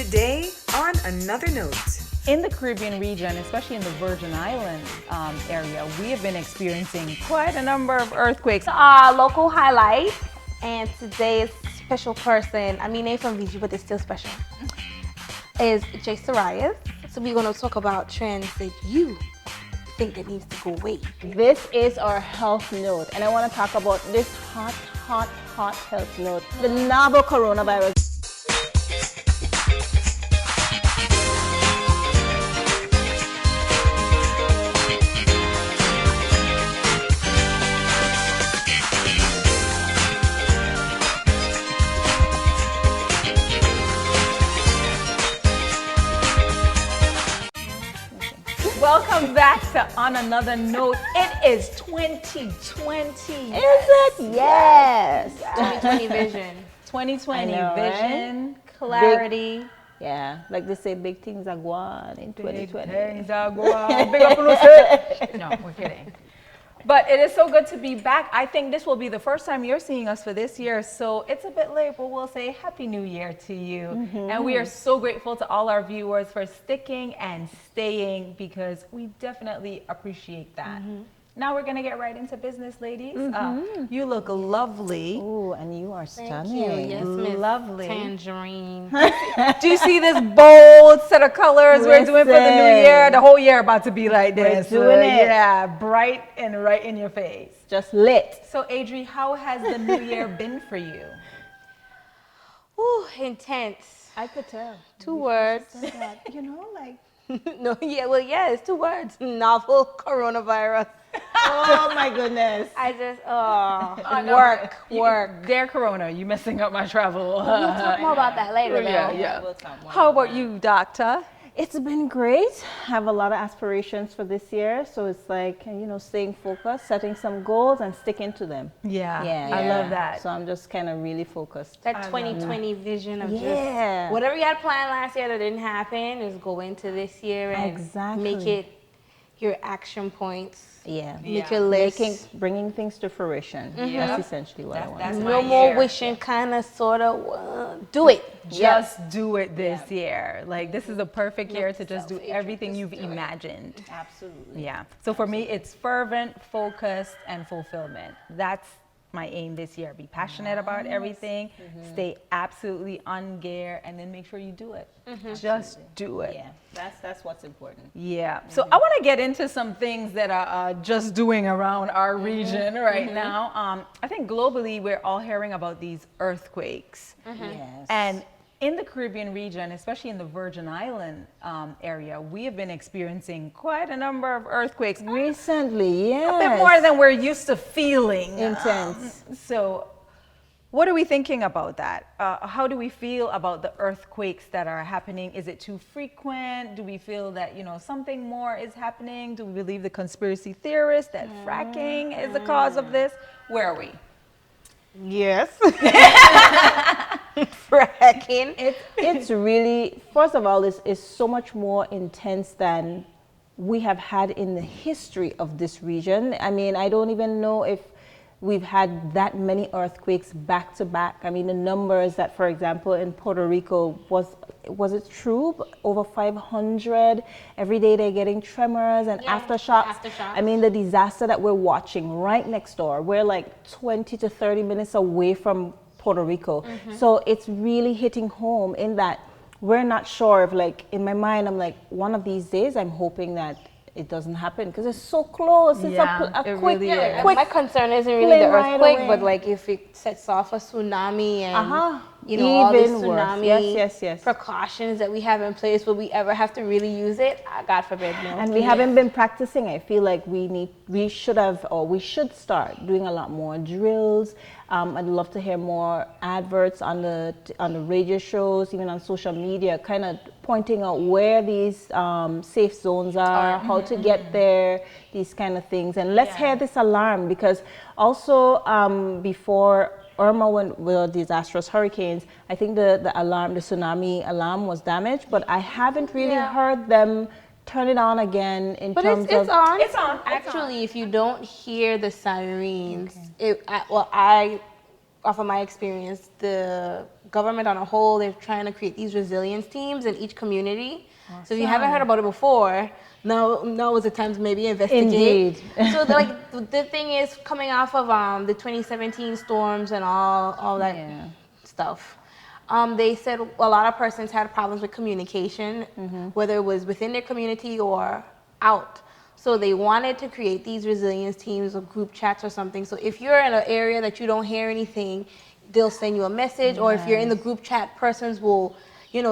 Today, on Another Note. In the Caribbean region, especially in the Virgin Islands area, we have been experiencing quite a number of earthquakes. Our local highlight, and today's special person, I mean, they're from Fiji, but they're still special, is Jay Sarias. So we're going to talk about trends that you think that needs to go away. This is our health note, and I want to talk about this hot health note, the novel coronavirus. Welcome back to On Another Note. It is 2020. Is it? Yes. 2020 vision. 2020 I know, vision, clarity. Yeah, like they say, big things are going in 2020. Big up on us. No, we're kidding. But it is so good to be back. I think this will be the first time you're seeing us for this year, so it's a bit late, but we'll say Happy New Year to you. And we are so grateful to all our viewers for sticking and staying, because we definitely appreciate that. Now we're gonna get right into business, ladies. You look lovely. Oh, and you are Thank stunning. you. Yes, Miss Lovely. Tangerine. Do you see this bold set of colors we're doing for the new Listen. year? The whole year about to be like this. doing it. Yeah, bright and right in your face. Just lit. So, Adri, how has the new year been for you? Ooh, intense. I could tell. 2 words. You know, like. No, yeah, well, yeah, it's 2 words. Novel coronavirus. Oh my goodness. I just, work. Their corona, you messing up my travel. We'll talk more about that later, though. Yeah. We'll talk more How about about you, doctor? It's been great. I have a lot of aspirations for this year. So it's like, you know, staying focused, setting some goals and sticking to them. Yeah, Yeah. I love that. So I'm just kind of really focused. That 2020 vision of Yeah. just whatever you had planned last year that didn't happen is go into this year and Exactly. make it your action points. Yeah. Make your list. Bringing things to fruition. Yeah. That's essentially what I want. That's No my more year. wishing, kind of, sort of. Do it. Just do it this year. Like, this is a perfect year to just do everything you've imagined. Absolutely. Yeah. So for me, it's fervent, focused, and fulfillment. That's my aim this year. Be passionate about everything, stay absolutely on gear, and then make sure you do it. Just do it. Yeah. That's what's important. Yeah. So I want to get into some things that are just doing around our region right now. I think globally, we're all hearing about these earthquakes. Yes. And in the Caribbean region, especially in the Virgin Island area, we have been experiencing quite a number of earthquakes. Recently, yes. A bit more than we're used to feeling. Intense. So what are we thinking about that? How do we feel about the earthquakes that are happening? Is it too frequent? Do we feel that, you know, something more is happening? Do we believe the conspiracy theorists that fracking is the cause of this? Where are we? Yes. Fracking. It's really, first of all, this is so much more intense than we have had in the history of this region. I mean, I don't even know if we've had that many earthquakes back to back. I mean, the numbers that, for example, in Puerto Rico, was it true? Over 500. Every day they're getting tremors and aftershocks. I mean, the disaster that we're watching right next door, we're like 20 to 30 minutes away from Puerto Rico. So it's really hitting home in that we're not sure if, like, in my mind, I'm like, one of these days, I'm hoping that it doesn't happen because it's so close. It's a quick, really is. My concern isn't really the plane right earthquake, away. but like if it sets off a tsunami and you know all Even these worse. tsunami Yes. precautions that we have in place, will we ever have to really use it? God forbid, no. And we haven't been practicing. I feel like we should start doing a lot more drills. I'd love to hear more adverts on the radio shows, even on social media, kind of pointing out where these safe zones are, how to get there, these kind of things. And let's hear this alarm, because also before Irma went with disastrous hurricanes, I think the alarm, the tsunami alarm was damaged, but I haven't really heard them turn it on again in terms of... It's on. It's on. Actually, if you don't hear the sirens, I off of my experience, the government on a whole, they're trying to create these resilience teams in each community. So if you haven't heard about it before, now is the time to maybe investigate. Indeed. So the thing is, coming off of the 2017 storms and all that stuff, they said a lot of persons had problems with communication, whether it was within their community or out. So they wanted to create these resilience teams or group chats or something. So if you're in an area that you don't hear anything, they'll send you a message. Or if you're in the group chat, persons will,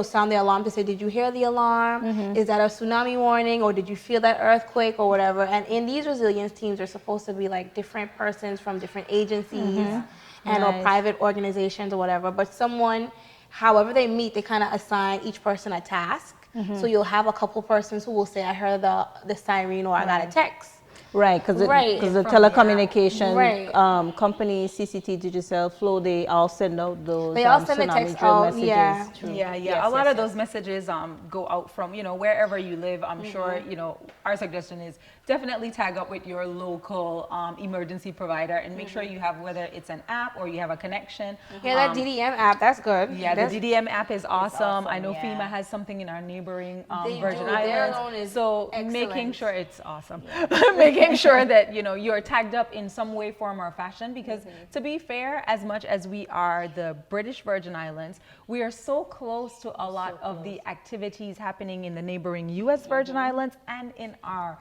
sound the alarm to say, did you hear the alarm? Is that a tsunami warning? Or did you feel that earthquake or whatever? And in these resilience teams, they're supposed to be like different persons from different agencies and or private organizations or whatever. But someone, however they meet, they kind of assign each person a task. So you'll have a couple persons who will say, I heard the siren or I got a text. Right, because the telecommunication company, CCT, Digicel, Flow, they all send out those they all send the tsunami text drill out, messages. Yeah. True. A lot of those messages go out from, wherever you live. I'm sure, our suggestion is definitely tag up with your local emergency provider and make sure you have, whether it's an app or you have a connection. Yeah, that DDM app, that's good. Yeah, the DDM app is awesome. I know FEMA has something in our neighboring Virgin Their loan Islands. is So excellent. making sure it's awesome. Making sure that, you're tagged up in some way, form, or fashion, because to be fair, as much as we are the British Virgin Islands, we are so close to a lot of the activities happening in the neighboring U.S. Virgin Islands and in our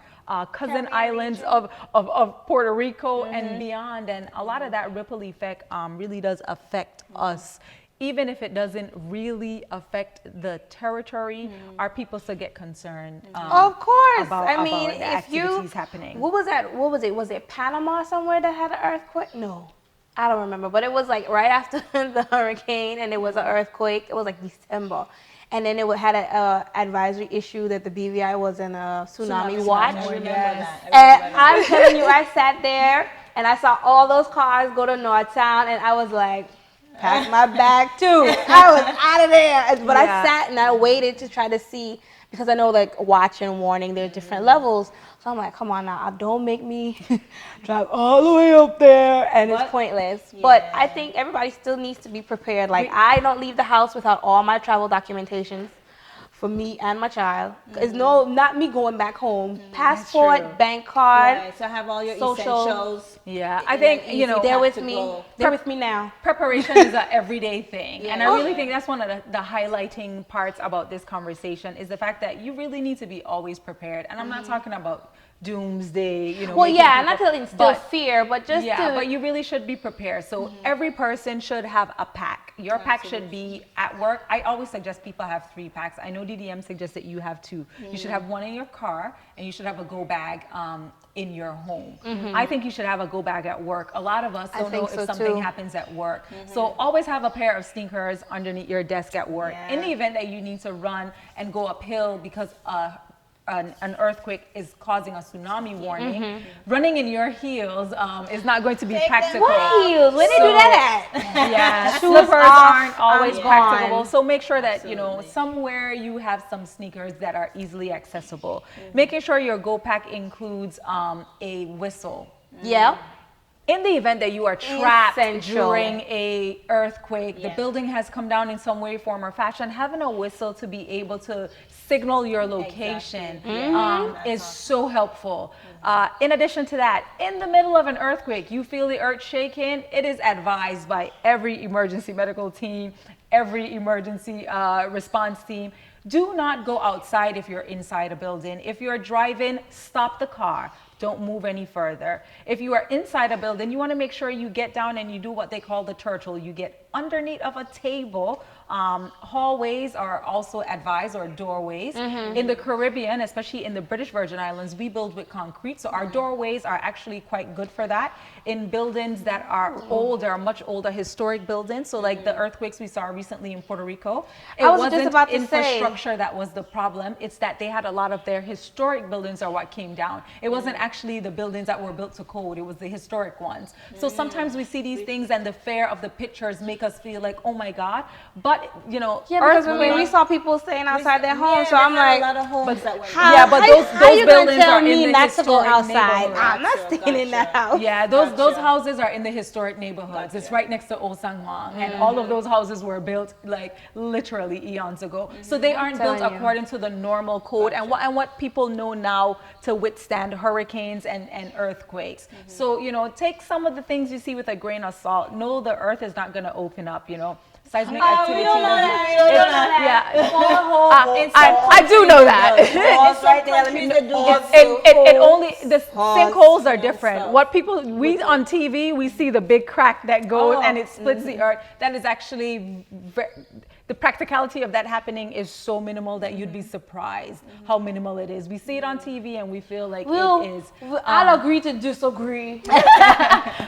cousin islands of Puerto Rico and beyond. And a lot of that ripple effect really does affect us. Even if it doesn't really affect the territory, our people still get concerned. Of course. About the the activities happening. What was that? What was it? Was it Panama somewhere that had an earthquake? No, I don't remember. But it was like right after the hurricane, and it was an earthquake. It was like December. And then it had an advisory issue that the BVI was in a tsunami watch. I remember that. And I'm telling you, I sat there and I saw all those cars go to Northtown, and I was like, pack my bag too. I was out of there. But I sat and I waited to try to see, because I know like watch and warning, there are different levels. So I'm like, come on now, don't make me drive all the way up there, and it's pointless. But I think everybody still needs to be prepared. Like, I don't leave the house without all my travel documentations for me and my child. It's not me going back home. Passport, bank card, Right, so have all your social- essentials. Yeah, I think, they're with to me. go. They're with me now. preparation is an everyday thing. And I really think that's one of the highlighting parts about this conversation is the fact that you really need to be always prepared. And I'm not talking about doomsday, Well, making yeah, people- not to instill but- fear, but just to... but you really should be prepared. So every person should have a pack. Your pack should be at work. I always suggest people have 3 packs. I know DDM suggests that you have 2. You should have one in your car, and you should have a go bag in your home. I think you should have a go bag at work. A lot of us don't know think if so, something too. happens at work. So always have a pair of sneakers underneath your desk at work. In the event that you need to run and go uphill because an earthquake is causing a tsunami warning, running in your heels is not going to be practical. What heels? Where they do that at? Yeah, Shoes slippers off, aren't always I'm practicable. gone. So make sure that, somewhere you have some sneakers that are easily accessible. Making sure your go pack includes a whistle. Yeah. In the event that you are trapped Essential. during a earthquake, the building has come down in some way, form, or fashion, having a whistle to be able to signal your location is so helpful. In addition to that, in the middle of an earthquake, you feel the earth shaking, it is advised by every emergency medical team, every emergency response team, do not go outside if you're inside a building. If you're driving, stop the car. Don't move any further. If you are inside a building, you want to make sure you get down and you do what they call the turtle. You get underneath of a table. Hallways are also advised, or doorways. In the Caribbean, especially in the British Virgin Islands, we build with concrete, so our doorways are actually quite good for that. In buildings that are older, much older, historic buildings, so like the earthquakes we saw recently in Puerto Rico, it I was wasn't just about to say. infrastructure that was the problem. It's that they had a lot of their historic buildings are what came down. It wasn't actually the buildings that were built to code, it was the historic ones. So sometimes we see these things and the fear of the pictures make make us feel like, oh my God. But, you know, Yeah, because when we saw people staying outside their homes, so I'm like, a lot of homes that were yeah, but how those you gonna buildings tell are me in the not to go historic outside? neighborhood. I'm not staying in that house. Yeah, those houses are in the historic neighborhoods. It's right next to Osangwang, and all of those houses were built like literally eons ago. So they aren't built telling you. according to the normal code and what people know now to withstand hurricanes and earthquakes. So, you know, take some of the things you see with a grain of salt. Know the earth is not going to open up, you know. Seismic activity. I do know that. It only the sinkholes are different. What people we on TV we see the big crack that goes and it splits the earth. That is actually the practicality of that happening is so minimal that you'd be surprised how minimal it is. We see it on TV and we feel like it is. I'll agree to disagree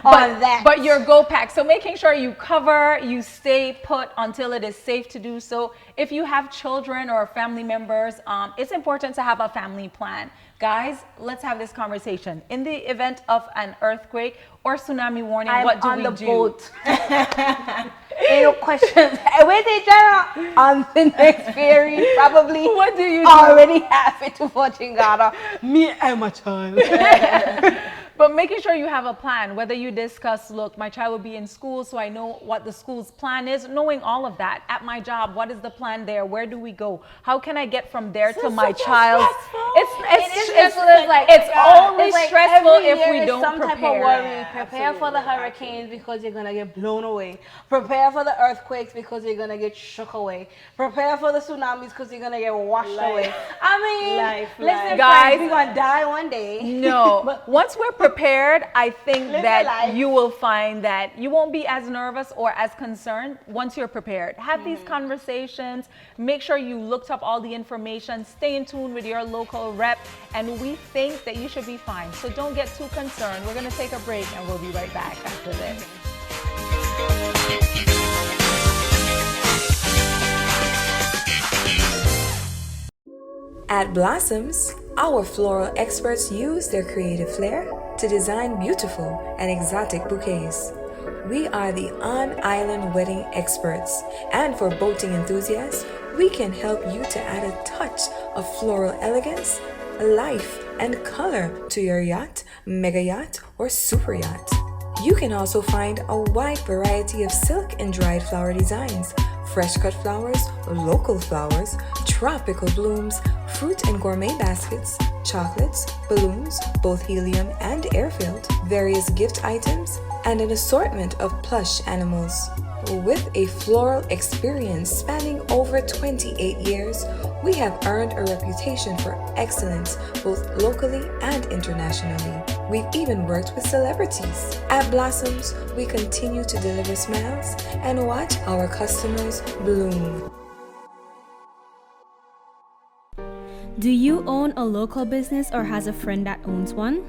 on that. But your go pack. So making sure you cover, you stay put until it is safe to do so. If you have children or family members, it's important to have a family plan. Guys, let's have this conversation. In the event of an earthquake or tsunami warning, what do we do? I'm on the boat. Ain't no questions. Where they Jenna? On the next ferry, probably. What do you do? Already halfway to Fortingada. Me and my child. But making sure you have a plan, whether you discuss, look, my child will be in school, so I know what the school's plan is, knowing all of that. At my job, what is the plan there? Where do we go? How can I get from there to my child? It's only stressful if we don't some prepare. type of worry. Prepare for the hurricanes because you're gonna get blown away. Prepare for the earthquakes because you're gonna get shook away. Prepare for the tsunamis because you're gonna get washed away. I mean, listen, guys, friends, we're gonna die one day. No, but once we're prepared, I think Live that your life. you will find that you won't be as nervous or as concerned once you're prepared. Have these conversations, make sure you looked up all the information, stay in tune with your local rep, and we think that you should be fine. So don't get too concerned. We're gonna take a break and we'll be right back after this. At Blossoms, our floral experts use their creative flair to design beautiful and exotic bouquets. We are the on-island wedding experts, and for boating enthusiasts, we can help you to add a touch of floral elegance, life, and color to your yacht, mega yacht, or super yacht. You can also find a wide variety of silk and dried flower designs, fresh cut flowers, local flowers, tropical blooms, fruit and gourmet baskets, chocolates, balloons, both helium and air-filled, various gift items, and an assortment of plush animals. With a floral experience spanning over 28 years, we have earned a reputation for excellence both locally and internationally. We've even worked with celebrities. At Blossoms, we continue to deliver smiles and watch our customers bloom. Do you own a local business or has a friend that owns one?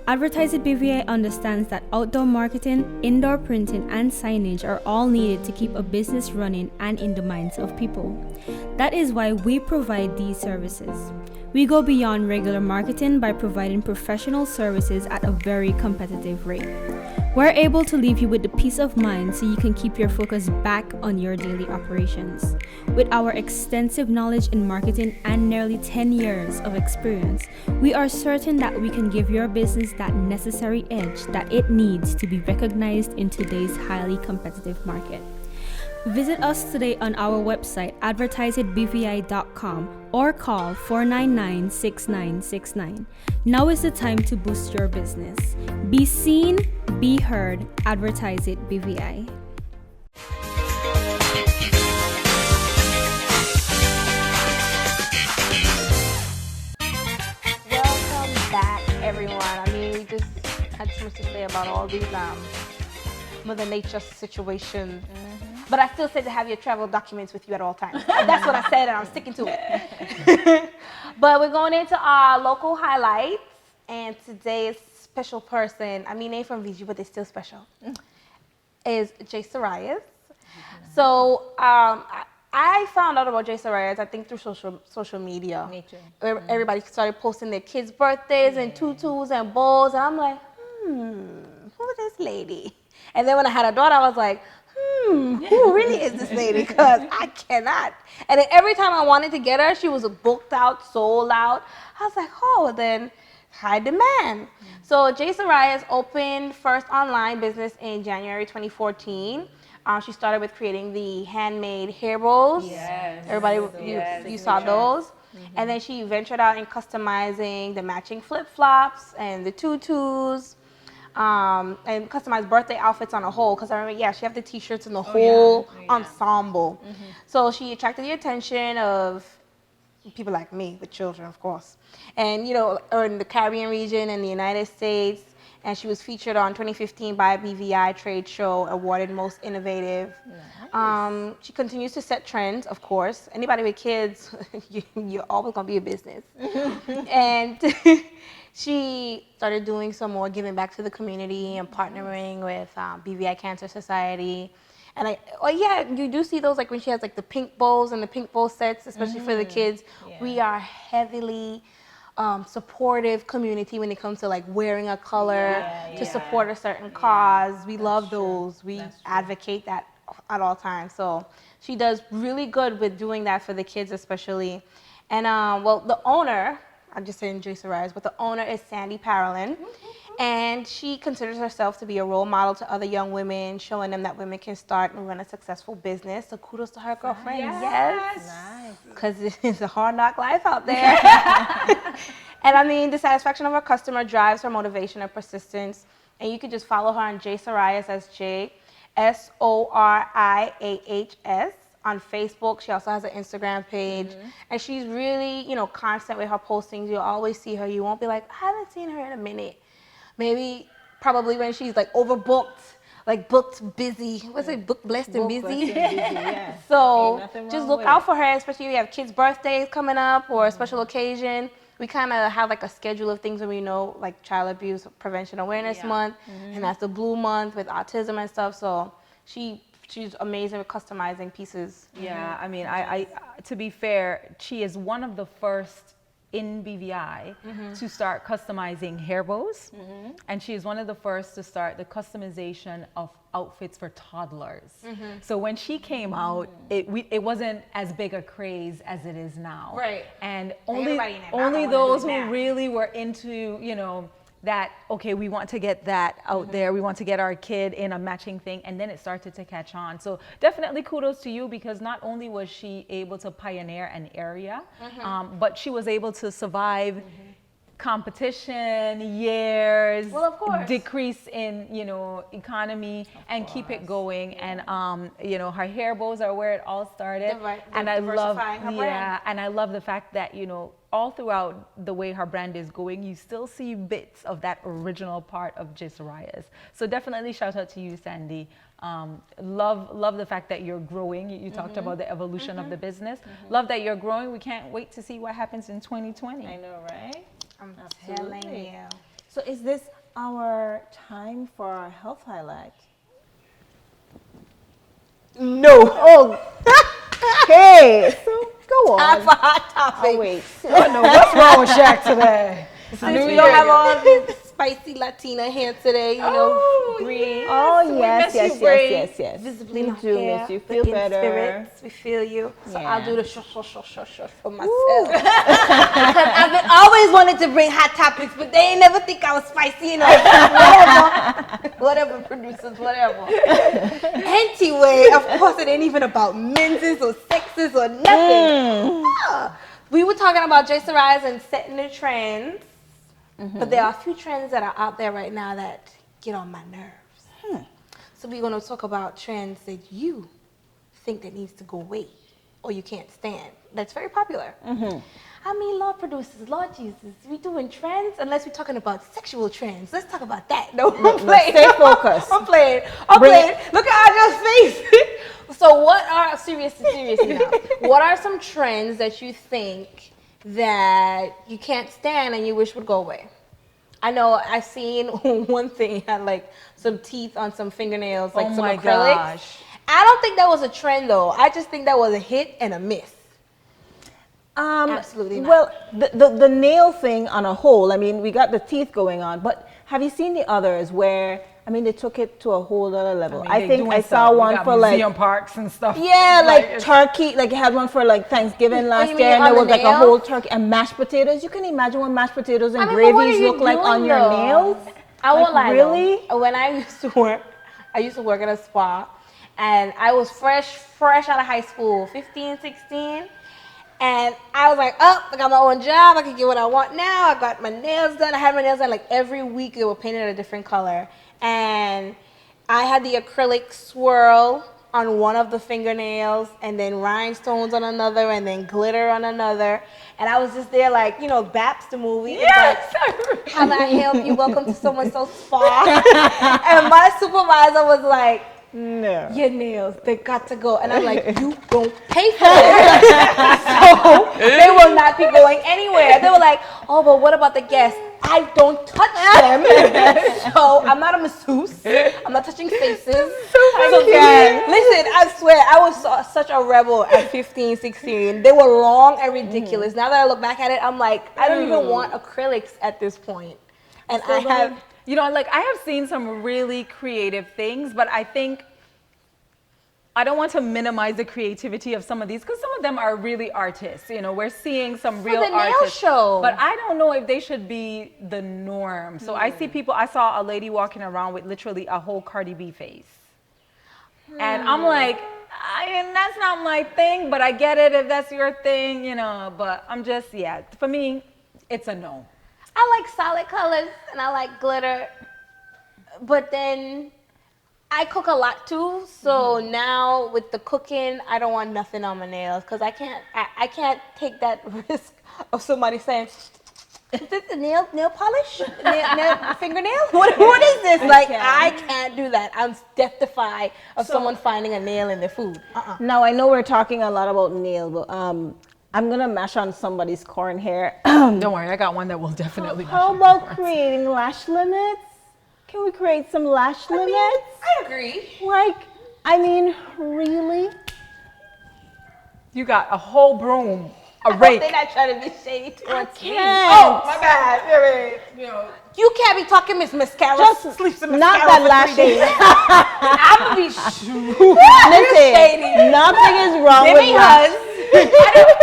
Advertise It BVI understands that outdoor marketing, indoor printing, and signage are all needed to keep a business running and in the minds of people. That is why we provide these services. We go beyond regular marketing by providing professional services at a very competitive rate. We're able to leave you with the peace of mind so you can keep your focus back on your daily operations. With our extensive knowledge in marketing and nearly 10 years of experience, we are certain that we can give your business that necessary edge that it needs to be recognized in today's highly competitive market. Visit us today on our website advertiseitbvi.com or call 499-6969. Now is the time to boost your business. Be seen, be heard, Advertise It BVI. Welcome back, everyone. I mean, we just had so much to say about all these Mother Nature situations. But I still say to have your travel documents with you at all times. That's what I said, and I'm sticking to it. But we're going into our local highlights, and today's special person, I mean, they're from VG, but they're still special, is Jay Sarias. So I found out about Jay Sarias, I think, through social media. Me too. Everybody started posting their kids' birthdays and tutus and bows, and I'm like, who is this lady? And then when I had a daughter, I was like, who really is this lady? Because I cannot. And then every time I wanted to get her, she was booked out, sold out. I was like, oh, then high demand. So Jay Sorayas opened first online business in January 2014. She started with creating the handmade hair bows. Yes. Everybody, you saw those. And then she ventured out in customizing the matching flip-flops and the tutus. And customized birthday outfits on a whole, because I remember, she had the t-shirts and the whole ensemble. So she attracted the attention of people like me with children, of course, and or in the Caribbean region and the United States. And she was featured on 2015 by BVI trade show, awarded most innovative. Nice. She continues to set trends, of course. Anybody with kids, you're always gonna be a business. And she started doing some more giving back to the community and partnering with BVI Cancer Society. And you do see those, like when she has like the pink bowls and the pink bowl sets, especially for the kids. Yeah. We are heavily supportive community when it comes to like wearing a color to support a certain cause. We love those. We advocate that at all times. So she does really good with doing that for the kids especially. And the owner, I'm just saying Jay Sorayas, but the owner is Sandy Parolin. And she considers herself to be a role model to other young women, showing them that women can start and run a successful business. So kudos to her, girlfriend. Yes. Nice. Because it's a hard knock life out there. And I mean, the satisfaction of her customer drives her motivation and persistence. And you can just follow her on Jay Sorayas as JSORIAHS on Facebook. She also has an Instagram page. And she's really, constant with her postings. You'll always see her. You won't be like, I haven't seen her in a minute. Probably when she's like overbooked, like booked busy. What's it? Booked, blessed, and busy. So just look out for her, especially if you have kids' birthdays coming up or a special occasion. We kind of have like a schedule of things that we know, like Child Abuse Prevention Awareness Month, and that's the Blue Month with autism and stuff. So she's amazing with customizing pieces. Yeah, I mean, I to be fair, she is one of the first in BVI to start customizing hair bows, and she is one of the first to start the customization of outfits for toddlers. So when she came out, it wasn't as big a craze as it is now. Right. And only those who really were into, that, okay, we want to get that out there. We want to get our kid in a matching thing. And then it started to catch on. So definitely kudos to you, because not only was she able to pioneer an area, but she was able to survive competition, years, decrease in, economy, and keep it going. And, her hair bows are where it all started. And I love, and I love the fact that, all throughout the way her brand is going, you still see bits of that original part of Jay Sorayas. So definitely shout out to you, Sandy. Love the fact that you're growing. You talked about the evolution of the business. Love that you're growing. We can't wait to see what happens in 2020. I know, right? I'm telling you. So is this our time for our health highlight? No. Oh. Okay. So go on. Time for hot topic. Oh, wait. I don't know what's wrong with Shaq today. Since we don't have all this spicy Latina here today, green. Oh, yes. Visibly We not do here, miss you. but Feel in better. spirits, we feel you. So Yeah. I'll do the shush for myself. Because I've been always wanted to bring hot topics, but they ain't never think I was spicy enough. Whatever producers, whatever. Anyway, of course, it ain't even about menses or sexes or nothing. We were talking about Jay Sorayas and setting the trends. But there are a few trends that are out there right now that get on my nerves. So we're going to talk about trends that you think that needs to go away or you can't stand. That's very popular. I mean, Lord producers, Lord Jesus, we doing trends unless we're talking about sexual trends. Let's talk about that. No, I'm playing. Stay focused. I'm playing. Look at Aja's face. So seriously now, what are some trends that you think that you can't stand and you wish would go away? I know I've seen one thing had like some teeth on some fingernails, like some acrylics. Gosh. I don't think that was a trend though. I just think that was a hit and a miss. Absolutely not. Well, the nail thing on a whole, I mean, we got the teeth going on, but have you seen the others where, I mean, they took it to a whole other level. mean, I they think doing I stuff. saw You one got for like museum parks and stuff. yeah, like it's- turkey. Like it had one for like Thanksgiving last you year, mean and on there the was like a nails? whole turkey and mashed potatoes. You can imagine what mashed potatoes and I mean, but what are gravies you look like on doing, your though? nails. I won't lie. Really? Though. When I used to work at a spa, and I was fresh out of high school, 15, 16. And I was like, oh, I got my own job. I can get what I want now. I got my nails done. I had my nails done like every week. They were painted a different color. And I had the acrylic swirl on one of the fingernails, and then rhinestones on another, and then glitter on another. And I was just there like, Baps the movie. It's Yes! like, how may I help you? Welcome to so-and-so spa. And my supervisor was like, No. your nails, they got to go. And I'm like, you don't pay for it. So they will not be going anywhere. They were like, oh, but what about the guests? I don't touch them. So I'm not a masseuse. I'm not touching faces. So then, listen, I swear, I was such a rebel at 15, 16. They were long and ridiculous. Now that I look back at it, I'm like, I don't even want acrylics at this point. And I have... You know, like I have seen some really creative things, but I think I don't want to minimize the creativity of some of these because some of them are really artists. We're seeing some real the nail artists. show. But I don't know if they should be the norm. So I see people, I saw a lady walking around with literally a whole Cardi B face. And I'm like, that's not my thing, but I get it if that's your thing, but I'm just, for me, it's a no. I like solid colors and I like glitter, but then I cook a lot too. So now with the cooking, I don't want nothing on my nails because I can't take that risk of somebody saying, "Is this a nail polish? nail fingernail? What is this?" Like I can't do that. I'm death-defy of someone finding a nail in their food. Now I know we're talking a lot about nail, but I'm gonna mash on somebody's corn hair. Don't worry, I got one that will definitely How about creating lash limits? Can we create some lash limits? I agree. Like, I mean, really? You got a whole broom, a rake. They're not trying to be shady towards me. Can't. My bad. You can't be talking Miss Mascara. Just sleeps in not mascara that for 3 days. I'm gonna be Listen, nothing is wrong Give with me lash. hugs.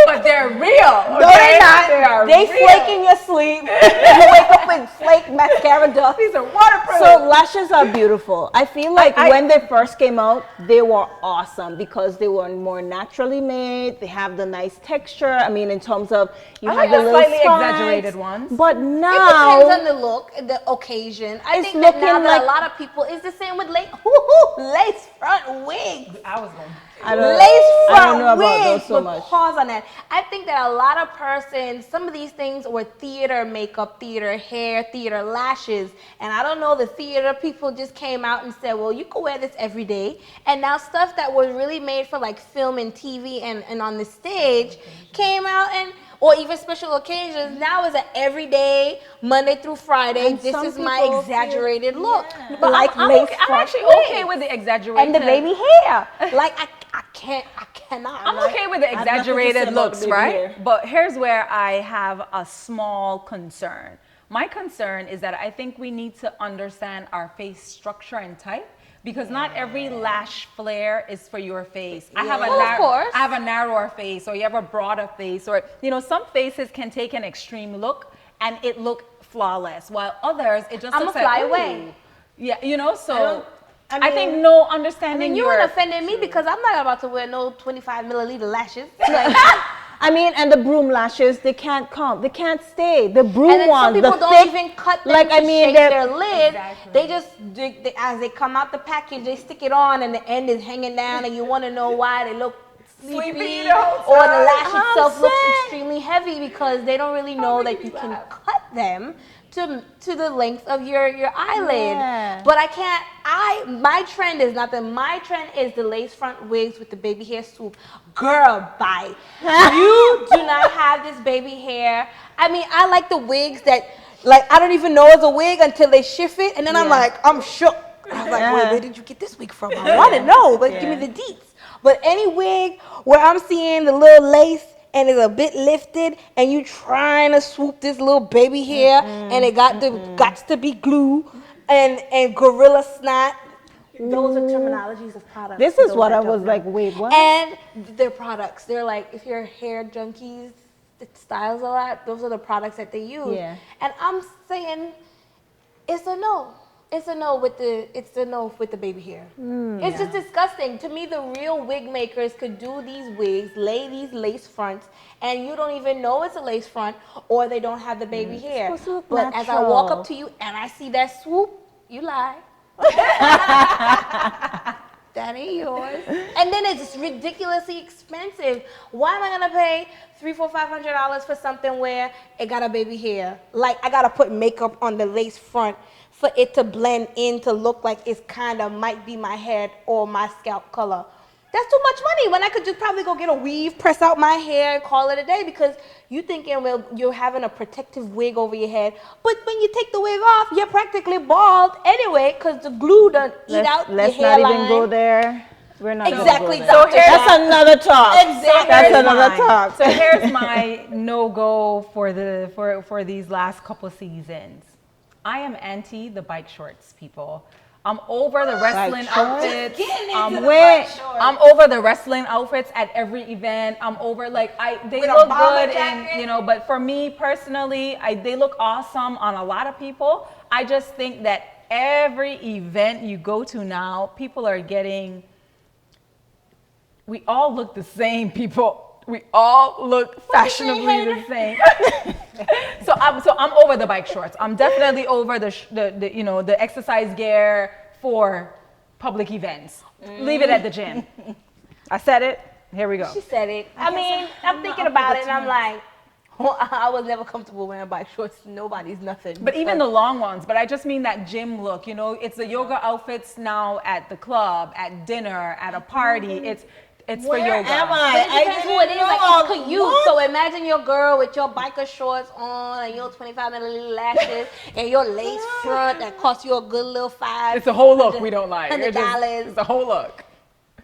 But they're real. No, they're not. They are They real. flake in your sleep. You wake up with flake mascara dust. These are waterproof. So lashes are beautiful. I feel like when they first came out, they were awesome because they were more naturally made. They have the nice texture. I mean, in terms of you have like the the little slightly spikes. exaggerated ones. But It now depends on the look, the occasion. I It's think that now looking that like- a lot of people, it's the same with lace front wigs. I was going. Lace front I don't know about those wigs so with much. pause on that. I think that a lot of persons, some of these things were theater makeup, theater hair, theater lashes, and I don't know, the theater people just came out and said, well, you can wear this every day. And now stuff that was really made for like film and TV and on the stage came out or even special occasions, now is an everyday, Monday through Friday, And this some is my people exaggerated feel- look. yeah. But Like I'm, lace okay, I'm front actually wigs. okay with the exaggerated. And the baby hair. Like I cannot. I'm okay with the nothing to say exaggerated about looks, the baby right? hair. But here's where I have a small concern. My concern is that I think we need to understand our face structure and type. Because not every lash flare is for your face. I have Of course. I have a narrower face, or you have a broader face, or some faces can take an extreme look and it look flawless, while others it just I'ma looks fly like, away. ooh. Yeah, so I I think mean- no understanding And you your ain't offended me because I'm not about to wear no 25 milliliter lashes. Like, I mean, and the broom lashes, they can't come. They can't stay. The broom and then some ones, people the don't thick, even cut them like, to I mean, shape they're- their lid. Exactly. They just, as they come out the package, they stick it on and the end is hanging down and you want to know why they look sleepy the whole or the time. lash I'm itself looks saying. extremely heavy because they don't really know that you can cut them to the length of your eyelid. Yeah. But I can't, my trend is not that, my trend is the lace front wigs with the baby hair swoop. Girl, bye. You do not have this baby hair. I mean, I like the wigs that, like, I don't even know it's a wig until they shift it, and then I'm like, I'm shook. I was like, wait, where did you get this wig from? I want to know, but give me the deets. But any wig where I'm seeing the little lace and it's a bit lifted, and you trying to swoop this little baby hair, and it got to be glue, and gorilla snot. Those are terminologies of products. This for is those what that I don't was know. like, wait, what? And their products. They're like, if you're hair junkies, it styles a lot. Those are the products that they use. Yeah. And I'm saying, it's a no. It's a no with the baby hair. It's just disgusting. To me, the real wig makers could do these wigs, lay these lace fronts, and you don't even know it's a lace front, or they don't have the baby hair. supposed to look But as I walk natural. up to you and I see that swoop, you lie. That ain't yours. And then it's ridiculously expensive. Why am I gonna pay $300-$500 for something where it got a baby hair? Like I gotta put makeup on the lace front for it to blend in to look like it's kind of might be my head or my scalp color. That's too much money when I could just probably go get a weave, press out my hair, and call it a day, because you thinking, well, you're having a protective wig over your head. But when you take the wig off, you're practically bald anyway, because the glue done eat out Let's your not hairline. even go there. We're not Exactly. Gonna go there. So here's That's another talk. Exactly. That's Here's another mine. talk. So here's my no-go for these last couple seasons. I am anti the bike shorts, people. I'm over the wrestling shorts? outfits. Wait, I'm over the wrestling outfits at every event. I'm over they With a look bomber good jacket? and but for me personally, they look awesome on a lot of people. I just think that every event you go to now, people are getting. We all look the same, people. We all look fashionably the same. So I'm over the bike shorts. I'm definitely over the exercise gear for public events. Leave it at the gym. I said it. Here we go. She said it. I mean, I'm thinking about it, and I'm like, well, I was never comfortable wearing bike shorts. Nobody's nothing. But even the long ones. But I just mean that gym look. It's the yoga outfits now at the club, at dinner, at a party. It's for where yoga. am But I? it depends who it is. Like, it's for you. So imagine your girl with your biker shorts on and your 25 milliliter lashes and your lace front that costs you a good little It's a whole look. We don't like. $100. It's a whole look.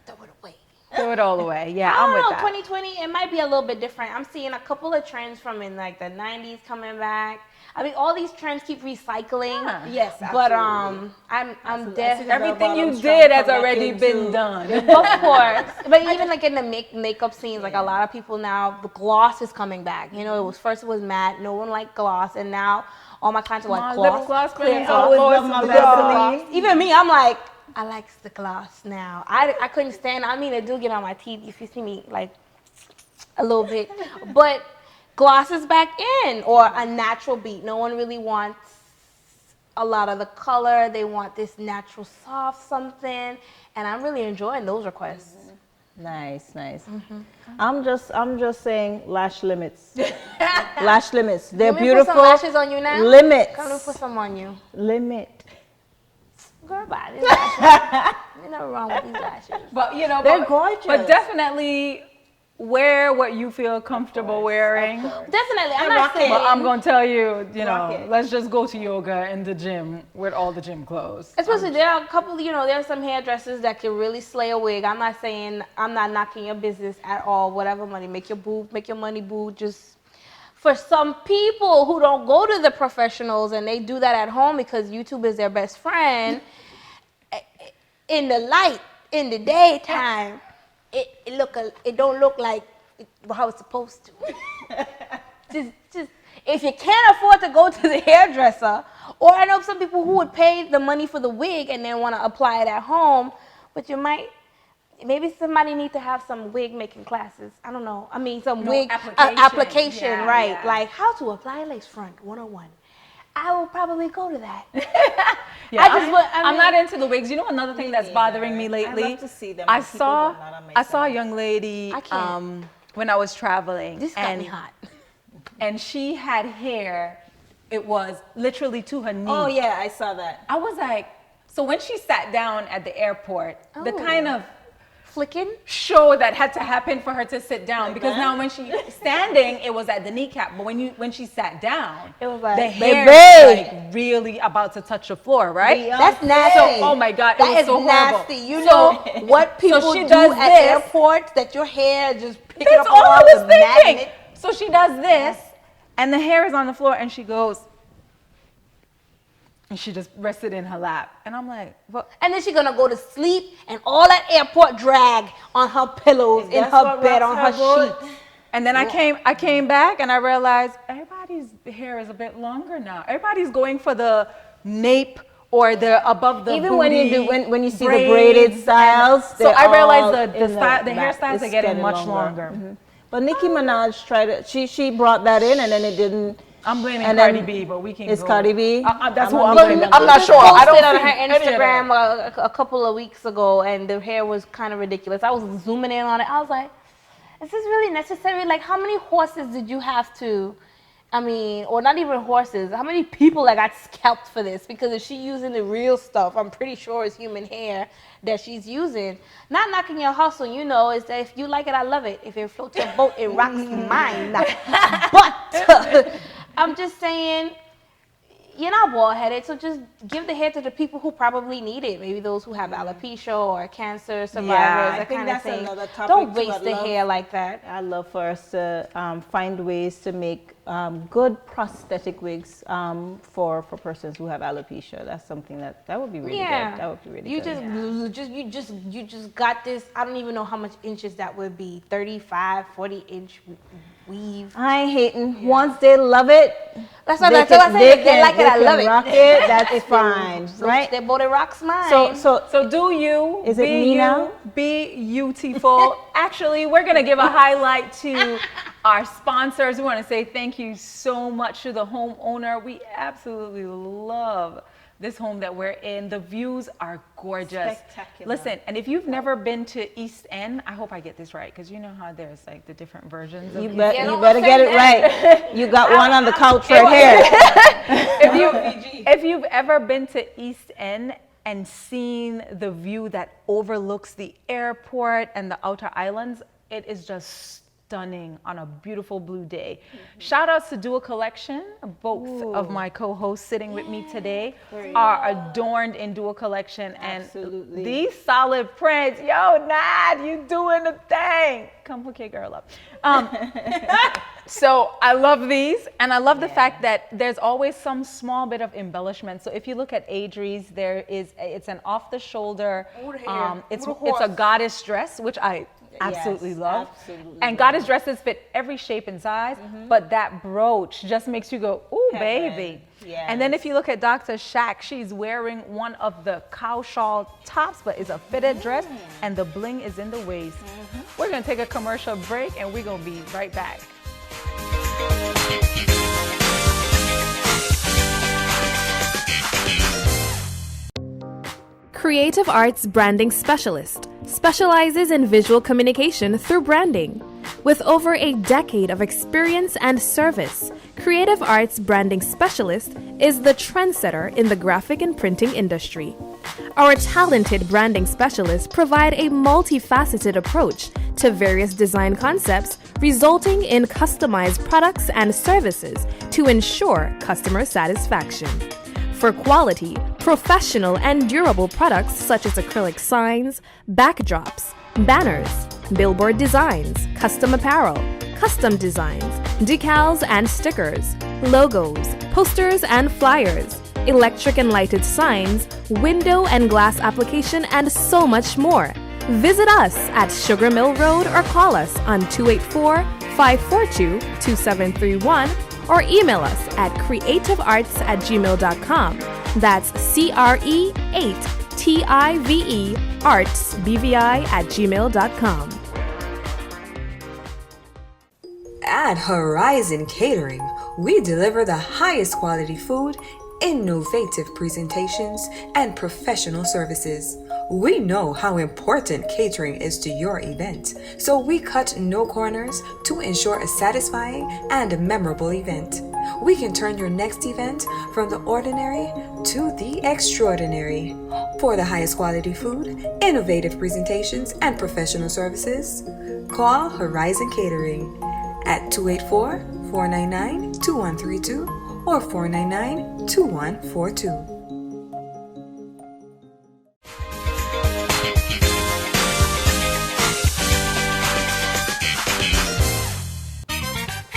Throw it away. Throw it all away. Yeah, I I'm don't with know, that. 2020, it might be a little bit different. I'm seeing a couple of trends from in like the 90s coming back. I mean, all these trends keep recycling. Yeah. Yes, but I'm definitely Everything you did has already been done. Of course, but even like in the makeup scenes, like a lot of people now, the gloss is coming back. It was matte, no one liked gloss, and now all my clients are like lip gloss, gloss clear queens gloss, always love my gloss. Even me, I'm like, I like the gloss now. I couldn't stand. I mean, it do get on my teeth if you see me like a little bit, but gloss is back in, or a natural beat. No one really wants a lot of the color. They want this natural soft something, and I'm really enjoying those requests. Nice. I'm just saying lash limits. Lash limits. They're Let me beautiful. put some lashes on you now. Limits. Come and put some on you. Limit. Girl, bye. These lashes. There's nothing wrong with these lashes. But They're gorgeous. But definitely wear what you feel comfortable wearing. Definitely, I'm not saying. But I'm gonna tell you, Rock it. let's just go to yoga in the gym with all the gym clothes. Especially there are a couple, there are some hairdressers that can really slay a wig. I'm not saying, I'm not knocking your business at all. Whatever money, make your money, boo. Just for some people who don't go to the professionals and they do that at home because YouTube is their best friend, in the light, in the daytime, it don't look like how it's supposed to. just if you can't afford to go to the hairdresser, or I know some people who would pay the money for the wig and then want to apply it at home, but maybe somebody need to have some wig making classes. I don't know. I mean, some wig application, Yeah, right? yeah. Like how to apply a lace front 101. I will probably go to that. Yeah, I I'm mean- not into the wigs. You know another thing that's bothering me lately? I love to see them I on people, saw but not on I saw a myself. young lady I can't. when I was traveling. This got me hot. And she had hair. It was literally to her knees. Oh yeah, I saw that. I was like, so when she sat down at the airport, the Oh. kind of Flicking? show that had to happen for her to sit down, Like because that? now when she standing, it was at the kneecap, but when she sat down, It was like, the hair baby. was like really about to touch the floor, right? That's nasty. So, oh my God, it That was is so horrible. nasty. You know what people she do does at this. airports that your hair just pick it That's up all I all was the thinking. magnet. So she does this, and the hair is on the floor, and she goes, And she just rested in her lap. And I'm like, what? And then she's gonna go to sleep and all that airport drag on her pillows, in That's her what bed, rocks on her her boat. sheets. And then I came back and I realized everybody's hair is a bit longer now. Everybody's going for the nape or the above the Even when you booty do when you see the braids. braided styles, So they're I realized all the in style, the back. hairstyles It's are getting much longer. Mhm. But Nicki Minaj tried it. She brought that in, and then it didn't. I'm blaming And Cardi then B, but we can it's go. Cardi B? That's who I'm I'm not blaming. blaming I'm not She sure. I posted don't on see her any of Instagram them. a couple of weeks ago, and the hair was kind of ridiculous. I was zooming in on it. I was like, is this really necessary? Like, how many horses did you have to, I mean, or not even horses, how many people that got scalped for this? Because if she's using the real stuff, I'm pretty sure it's human hair that she's using. Not knocking your hustle, you know, is that if you like it, I love it. If it floats your boat, it rocks mine. But I'm just saying, you're not bald-headed, so just give the hair to the people who probably need it. Maybe those who have alopecia or cancer survivors, I that think kind of that's thing. another topic Don't too. waste I'd the love- hair like that. I'd love for us to find ways to make good prosthetic wigs for persons who have alopecia. That's something that would be really good. That would be really good. You just got this. I don't even know how much inches that would be. 35, 40-inch weave. I ain't hating. Once they love it, That's what they I said. If they like it, I can love it. rock it. That's fine, right? Their body rocks mine. So do you, Is it be me you, now? be beautiful. Actually, we're going to give a highlight to our sponsors. We want to say thank you so much to the homeowner. We absolutely love this home that we're in. The views are gorgeous. Spectacular. Listen, and if you've never been to East End, I hope I get this right, because you know how there's like the different versions of You East better get it right. You got one on the couch right here. If you've ever been to East End and seen the view that overlooks the airport and the outer islands, it is just stunning on a beautiful blue day. Shout outs to Dual Collection. Both of my co-hosts sitting with me today are adorned in Dual Collection. And Absolutely. these solid prints, yo, Nad, you doing the thing. Come hook your girl up. So I love these, and I love the fact that there's always some small bit of embellishment. So if you look at Adri's, it's an off-the-shoulder, it's a goddess dress, which I absolutely love. Absolutely And goddess dresses fit every shape and size, but that brooch just makes you go, ooh, baby. Yes. And then if you look at Dr. Shack, she's wearing one of the cow shawl tops, but it's a fitted dress, and the bling is in the waist. We're gonna take a commercial break, and we're gonna be right back. Creative Arts Branding Specialist specializes in visual communication through branding. With over a decade of experience and service, Creative Arts Branding Specialist is the trendsetter in the graphic and printing industry. Our talented branding specialists provide a multifaceted approach to various design concepts, resulting in customized products and services to ensure customer satisfaction. For quality, professional, and durable products such as acrylic signs, backdrops, banners, billboard designs, custom apparel, custom designs, decals and stickers, logos, posters and flyers, electric and lighted signs, window and glass application, and so much more. Visit us at Sugar Mill Road or call us on 284-542-2731 or email us at creativearts@gmail.com. That's CRE8TIVE arts BVI@gmail.com. At Horizon Catering, we deliver the highest quality food, innovative presentations, and professional services. We know how important catering is to your event, so we cut no corners to ensure a satisfying and memorable event. We can turn your next event from the ordinary to the extraordinary. For the highest quality food, innovative presentations, and professional services, call Horizon Catering at 284-499-2132 or 499-2142.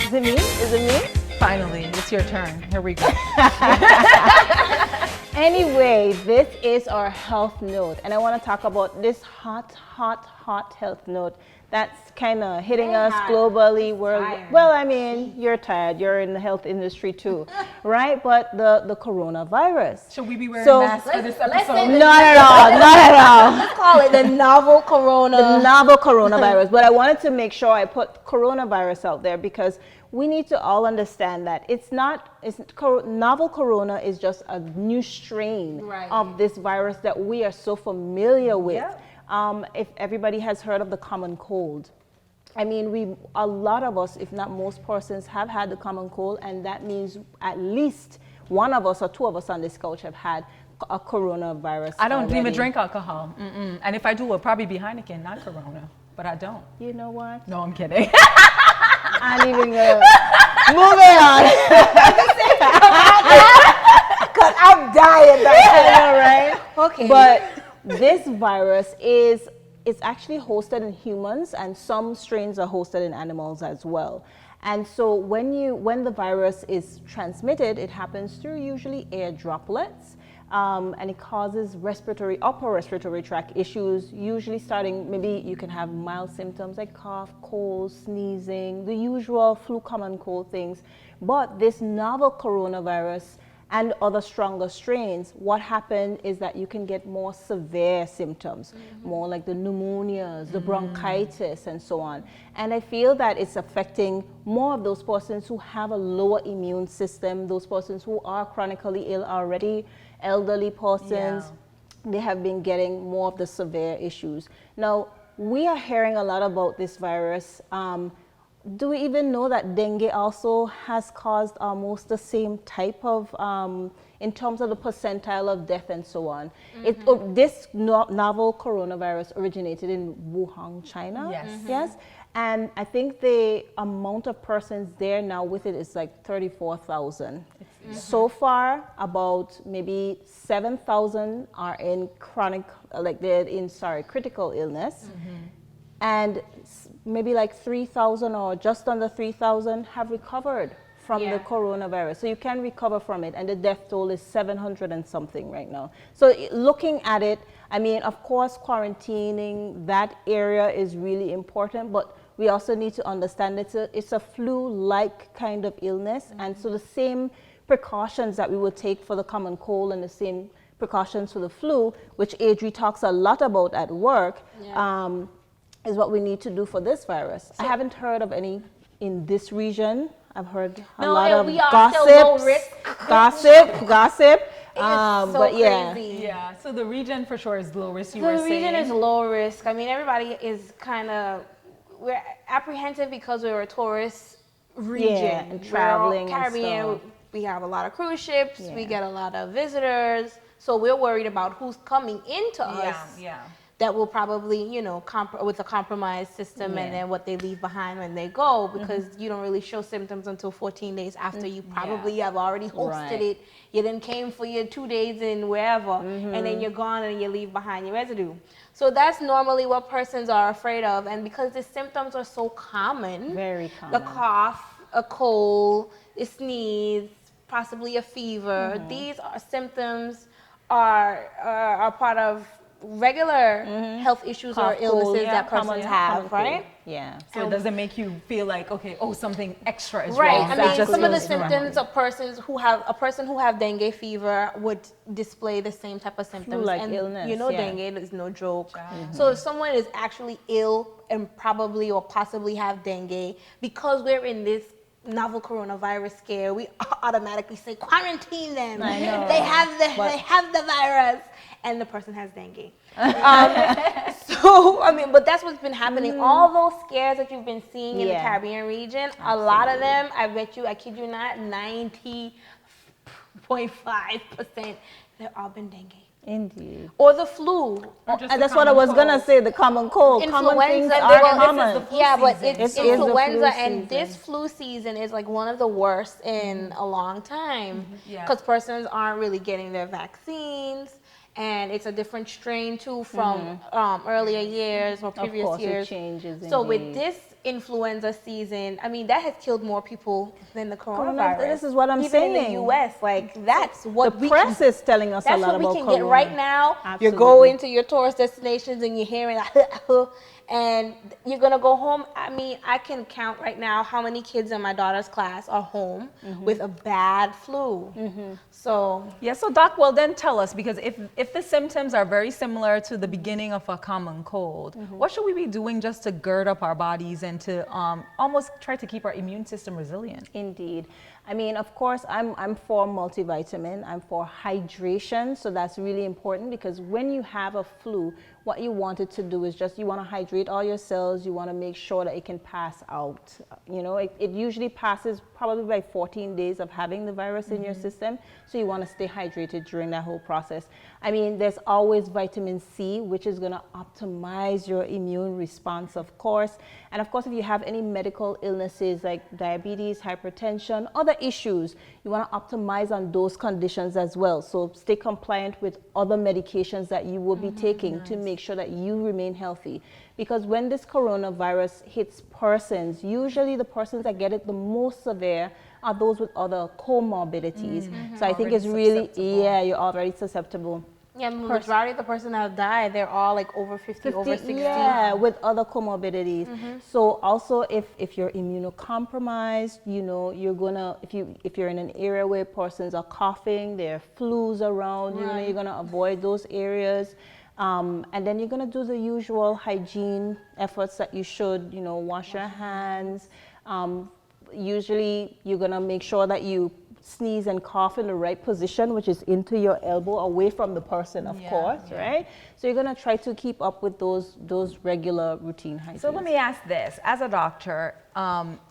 Is it me? Is it me? Finally, it's your turn. Here we go. Anyway, this is our health note, and I want to talk about this hot health note that's kind of hitting us globally. Well, I mean, you're tired. You're in the health industry too, right? But the coronavirus. Should we be wearing masks for this episode? Not at all. Not at all. Let's call it the novel corona. The novel coronavirus. But I wanted to make sure I put coronavirus out there because we need to all understand that novel corona is just a new strain of this virus that we are so familiar with. If everybody has heard of the common cold, I mean, a lot of us, if not most persons, have had the common cold, and that means at least one of us or two of us on this couch have had a coronavirus. I don't already. even drink alcohol. And if I do, it'll probably be Heineken, not Corona. But I don't. You know what? No, I'm kidding. I'm even gonna moving on. Because I'm dying. Right? Okay. But this virus is actually hosted in humans, and some strains are hosted in animals as well. And so when the virus is transmitted, it happens through usually air droplets. And it causes upper respiratory tract issues, usually starting, maybe you can have mild symptoms like cough, cold, sneezing, the usual flu, common cold things. But this novel coronavirus and other stronger strains, what happened is that you can get more severe symptoms, more like the pneumonias, the bronchitis, and so on. And I feel that it's affecting more of those persons who have a lower immune system, those persons who are chronically ill already, elderly persons. They have been getting more of the severe issues. Now, we are hearing a lot about this virus. Do we even know that dengue also has caused almost the same type of, in terms of the percentile of death and so on? This novel coronavirus originated in Wuhan, China. Yes. And I think the amount of persons there now with it is like 34,000. So far, about maybe 7,000 are in critical illness. And maybe like 3,000 or just under 3,000 have recovered from the coronavirus. So you can recover from it, and the death toll is 700 and something right now. So looking at it, I mean, of course, quarantining that area is really important, but we also need to understand it's a flu-like kind of illness, and so the same precautions that we would take for the common cold and the same precautions for the flu, which Adri talks a lot about at work, is what we need to do for this virus. I haven't heard of any in this region. I've heard a lot of gossip. But crazy. Yeah, so the region for sure is low risk, The region is low risk. I mean, everybody is we're apprehensive because we're a tourist region. And traveling Caribbean, and stuff. we have a lot of cruise ships, we get a lot of visitors. So we're worried about who's coming into us. That will probably, with a compromised system and then what they leave behind when they go, because you don't really show symptoms until 14 days after you probably have already hosted it. You then came for your 2 days in wherever, and then you're gone and you leave behind your residue. So that's normally what persons are afraid of. And because the symptoms are so common, very common, the cough, a cold, a sneeze, possibly a fever, these symptoms are part of regular health issues or illnesses that persons have, right? Yeah. So it doesn't make you feel like, okay, something extra is right. wrong. I mean, some of the symptoms of persons who have dengue fever would display the same type of symptoms. Flu-like and illness, dengue is no joke. So if someone is actually ill and probably or possibly have dengue, because we're in this novel coronavirus scare, we automatically say quarantine them. I know. They have the virus, and the person has dengue. So I mean, but that's what's been happening. All those scares that you've been seeing in the Caribbean region, a lot of them, I kid you not, 90.5%, they've all been dengue. Indeed. Or the flu. And that's what I was going to say, the common cold. Common things are common. But it's influenza, and this flu season is like one of the worst in a long time, because persons aren't really getting their vaccines. And it's a different strain too from earlier years or previous years. It changes. So with this influenza season. I mean, that has killed more people than the coronavirus. This is what I'm Even saying. in the U.S., like that's what The press is telling us a that's lot what about we can corona. get right now. You're Absolutely. going to your tourist destinations and you're hearing and you're gonna go home. I mean, I can count right now how many kids in my daughter's class are home with a bad flu. So Yeah, so Doc, well then tell us, because if the symptoms are very similar to the beginning of a common cold, what should we be doing just to gird up our bodies and to almost try to keep our immune system resilient? Indeed. I mean, of course, I'm for multivitamin. I'm for hydration. So that's really important, because when you have a flu, what you want it to do is just, you want to hydrate all your cells. You want to make sure that it can pass out. You know, it usually passes probably by 14 days of having the virus in your system. So you want to stay hydrated during that whole process. I mean, there's always vitamin C, which is going to optimize your immune response, of course. And of course, if you have any medical illnesses like diabetes, hypertension, other issues, you want to optimize on those conditions as well. So stay compliant with other medications that you will be taking to make sure that you remain healthy. Because when this coronavirus hits persons, usually the persons that get it the most severe are those with other comorbidities. So I think it's really, you're already susceptible. yeah, majority of the person that have died, they're all like over 50, over 60. Yeah, with other comorbidities. So also if you're immunocompromised, you know, you're gonna, if you're in an area where persons are coughing, there are flus around, you know, you're gonna avoid those areas. And then you're gonna do the usual hygiene efforts that you should, you know, wash your hands. Usually you're gonna make sure that you sneeze and cough in the right position, which is into your elbow, away from the person, of course, right? So you're gonna try to keep up with those regular routine hygiene. So let me ask this, as a doctor,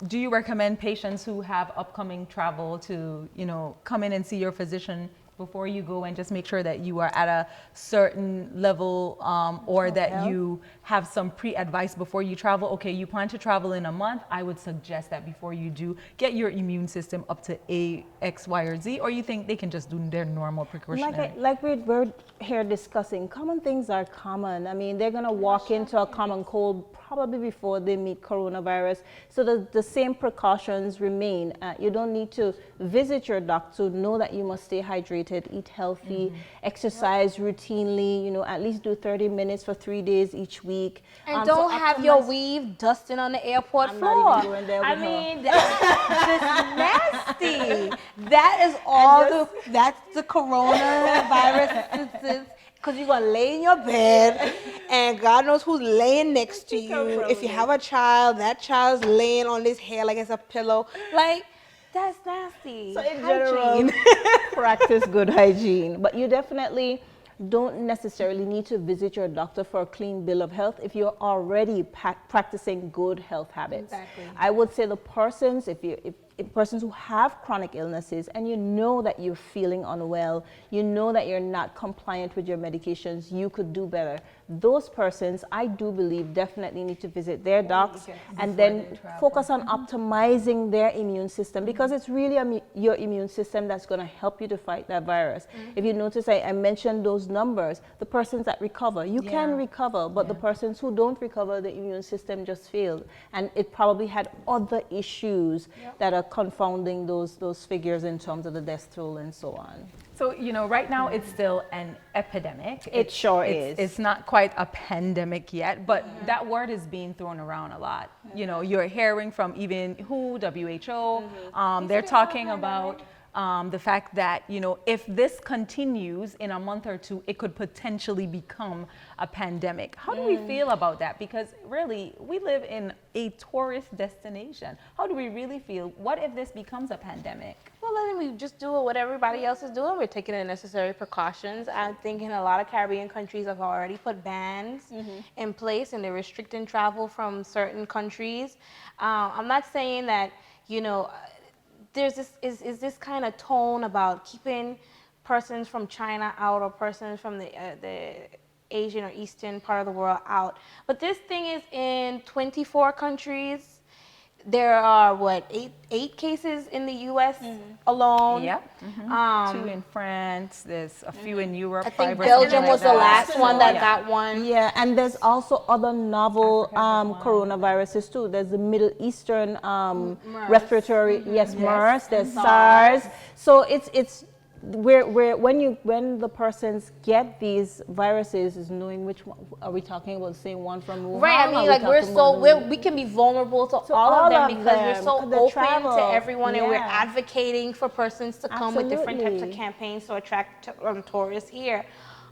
do you recommend patients who have upcoming travel to, you know, come in and see your physician before you go, and just make sure that you are at a certain level, or that you have some pre-advice before you travel? Okay, you plan to travel in a month. I would suggest that before you do, get your immune system up to A, X, Y, or Z, or you think they can just do their normal precautionary? Like we're here discussing, common things are common. I mean, they're gonna walk into a common cold probably before they meet coronavirus. So the same precautions remain. You don't need to visit your doctor to know that you must stay hydrated, eat healthy, exercise routinely, you know, at least do 30 minutes for 3 days each week. And don't have your weave dusting on the airport I'm floor. not even going there with I her. mean, that's nasty. That is all that's the coronavirus. Because you're going to lay in your bed, and God knows who's laying next to you. If you have a child, that child's laying on his hair like it's a pillow. Like, that's nasty. So in general, practice good hygiene. But you definitely don't necessarily need to visit your doctor for a clean bill of health if you're already practicing good health habits. Exactly. I would say the persons, if persons who have chronic illnesses and you know that you're feeling unwell, you know that you're not compliant with your medications, you could do better. Those persons, I do believe, definitely need to visit their docs and then focus on optimizing their immune system, because it's really your immune system that's going to help you to fight that virus. If you notice, I mentioned those numbers, the persons that recover, you can recover, but the persons who don't recover, the immune system just failed. And it probably had other issues that are confounding those figures in terms of the death toll and so on. So, you know, right now it's still an epidemic. It sure is. It's not quite a pandemic yet, but that word is being thrown around a lot. You know, you're hearing from even WHO, they're talking about the fact that, you know, if this continues in a month or two, it could potentially become a pandemic. How do we feel about that? Because really, we live in a tourist destination. How do we really feel? What if this becomes a pandemic? Well, then we just do what everybody else is doing. We're taking the necessary precautions. I think in a lot of Caribbean countries have already put bans in place, and they're restricting travel from certain countries. I'm not saying that, you know, there's this is this kind of tone about keeping persons from China out, or persons from the Asian or Eastern part of the world out. But this thing is in 24 countries. there are eight cases in the U.S. alone. Yep. 2 in France. There's a few in Europe. I think 5 or Belgium something was like the that. last one that got one. Yeah, and there's also other novel coronaviruses too. There's the Middle Eastern respiratory, MERS. There's SARS. So it's where when the persons get these viruses is knowing which one are we talking about, the same one from Wuhan? Right, I mean, like we can be vulnerable to all of them because we're so open to everyone, and we're advocating for persons to come with different types of campaigns to attract tourists here.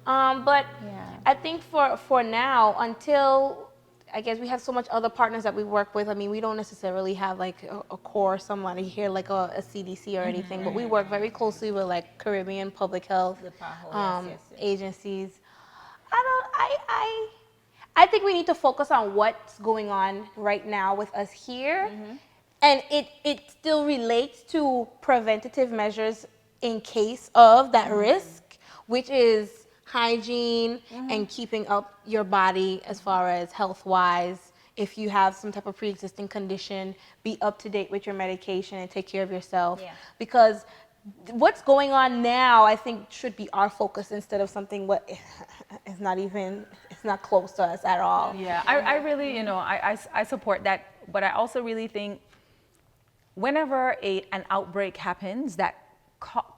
But I think for now, until I guess we have so much other partners that we work with. I mean, we don't necessarily have like a core somebody here, like a CDC or anything, but we work very closely with like Caribbean public health agencies. I think we need to focus on what's going on right now with us here, and it still relates to preventative measures in case of that risk, which is hygiene and keeping up your body as far as health-wise. If you have some type of pre-existing condition, be up to date with your medication and take care of yourself. Because what's going on now, I think, should be our focus instead of something what is not even, it's not close to us at all. Yeah, I really, I support that, but I also really think whenever an outbreak happens that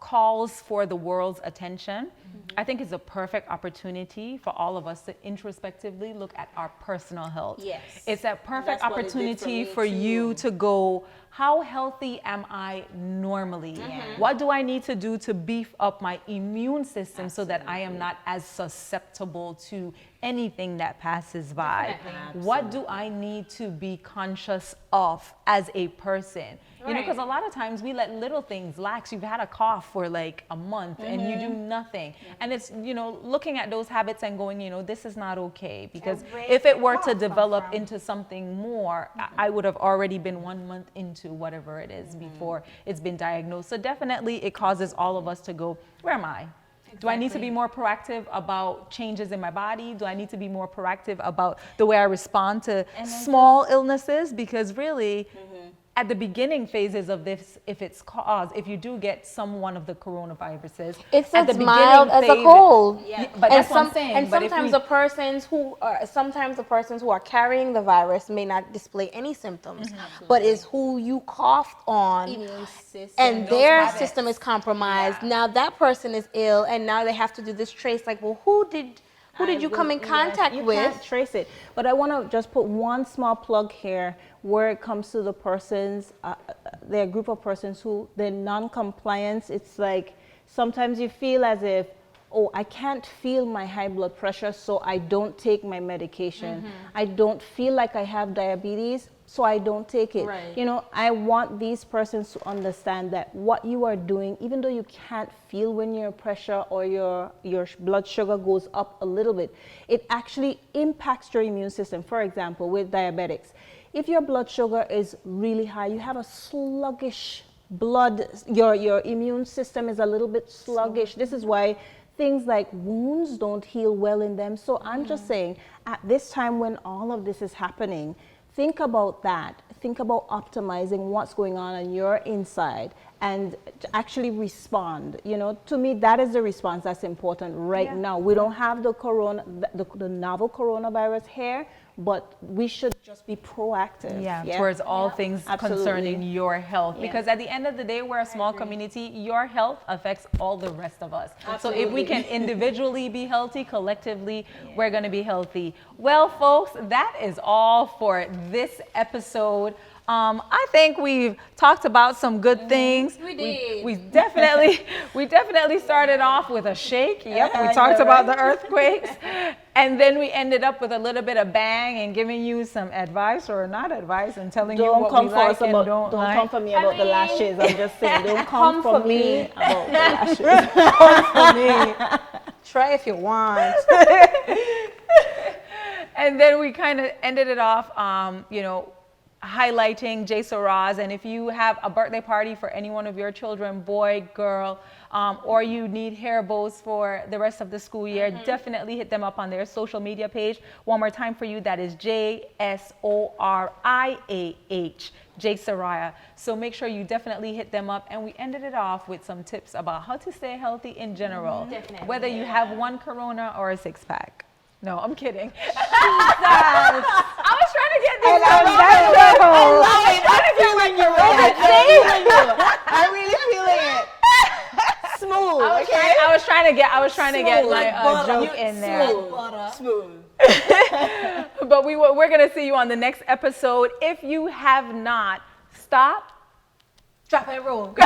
calls for the world's attention, I think it's a perfect opportunity for all of us to introspectively look at our personal health. Yes. It's a perfect opportunity for you to go, how healthy am I normally? What do I need to do to beef up my immune system so that I am not as susceptible to anything that passes by? What do I need to be conscious of as a person? You know, because a lot of times we let little things lax. You've had a cough for like a month and you do nothing. And it's, looking at those habits and going, this is not okay. Because if it were to develop into something more, I would have already been 1 month into whatever it is before it's been diagnosed. So definitely it causes all of us to go, where am I? Do I need to be more proactive about changes in my body? Do I need to be more proactive about the way I respond to small illnesses? Because really, at the beginning phases of this, if you do get one of the coronaviruses, it's at as mild as a cold. But that's what I'm saying. And sometimes the persons who are carrying the virus may not display any symptoms, but it's who you coughed on, and their system is compromised. Now that person is ill, and now they have to do this trace. Like, well, who did you come in contact with? You can't trace it. But I want to just put one small plug here where it comes to the persons, there are a group of persons who, they're non-compliance. It's like sometimes you feel as if, oh, I can't feel my high blood pressure, so I don't take my medication. I don't feel like I have diabetes, so I don't take it. I want these persons to understand that what you are doing, even though you can't feel when your pressure or your blood sugar goes up a little bit, it actually impacts your immune system. For example, with diabetics, if your blood sugar is really high, you have a sluggish blood, your immune system is a little bit sluggish. This is why things like wounds don't heal well in them. So I'm just saying, at this time when all of this is happening, think about that. Think about optimizing what's going on your inside and to actually respond. To me, that is the response that's important right now. We don't have the novel coronavirus here, but we should just be proactive. Towards all things concerning your health. Because at the end of the day, we're a small community. Your health affects all the rest of us. So if we can individually be healthy, collectively, we're going to be healthy. Well, folks, that is all for this episode. I think we've talked about some good things. We did. We definitely started off with a shake. Yep, we talked about the earthquakes. And then we ended up with a little bit of bang and giving you some advice or not advice and telling you what we like and don't like. Don't come for me about the lashes. I'm just saying, don't come for me about the lashes. Come for me. Try if you want. And then we kind of ended it off, highlighting Jay Saraz. And if you have a birthday party for any one of your children, boy, girl, or you need hair bows for the rest of the school year, definitely hit them up on their social media page. One more time for you, that is JSORIAH, Jay Soraya. So make sure you definitely hit them up. And we ended it off with some tips about how to stay healthy in general, whether you have one Corona or a six-pack. No, I'm kidding. I was trying to get this. I'm really feeling it. Smooth. I was trying to get my joke in there. Smooth. But we're gonna see you on the next episode. If you have not, stop, drop, and roll.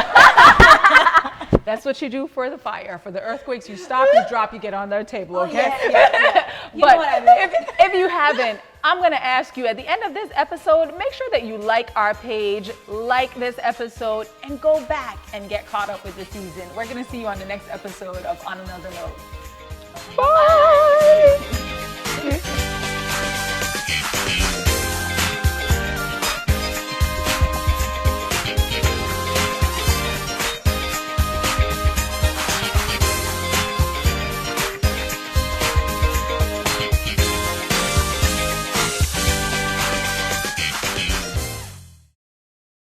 That's what you do for the fire. For the earthquakes, you stop, you drop, you get on their table, okay? But if you haven't, I'm going to ask you at the end of this episode, make sure that you like our page, like this episode, and go back and get caught up with the season. We're going to see you on the next episode of On Another Note. Bye!